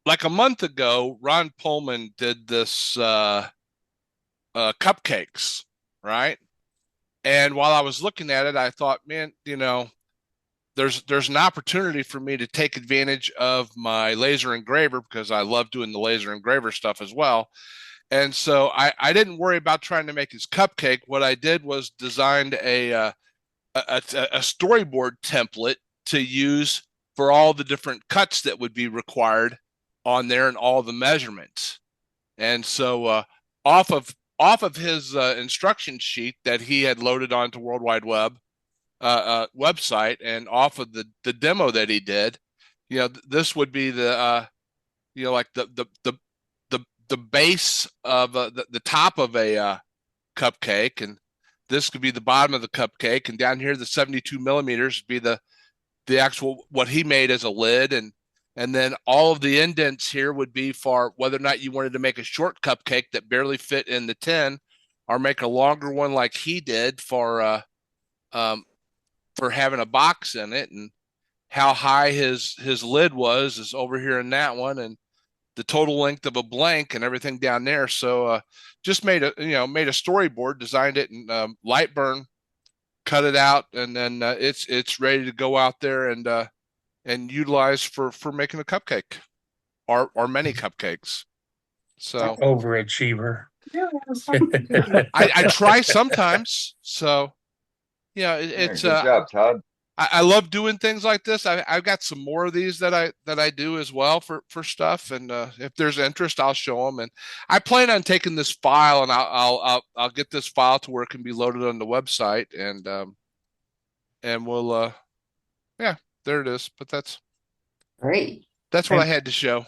like a month ago, Ron Pullman did this cupcakes, right? And while I was looking at it, I thought, man, there's an opportunity for me to take advantage of my laser engraver because I love doing the laser engraver stuff as well. And so I didn't worry about trying to make his cupcake. What I did was designed a storyboard template to use for all the different cuts that would be required on there and all the measurements. And so off of his instruction sheet that he had loaded onto World Wide Web website, and off of the demo that he did, this would be like the base of the top of a cupcake, and this could be the bottom of the cupcake, and down here the 72 millimeters would be the actual what he made as a lid, and then all of the indents here would be for whether or not you wanted to make a short cupcake that barely fit in the tin, or make a longer one like he did um, for having a box in it, and how high his lid was is over here in that one, and the total length of a blank and everything down there. So just made a storyboard, designed it in Lightburn, cut it out, and then it's ready to go out there and utilize for making a cupcake or many cupcakes. So Overachiever. I try sometimes. So yeah, Yeah, it's good job, Todd. I love doing things like this. I've got some more of these that I do as well for stuff, and if there's interest, I'll show them. And I plan on taking this file, and I'll get this file to where it can be loaded on the website, and we'll yeah, there it is. But that's Great. that's what I And had to show.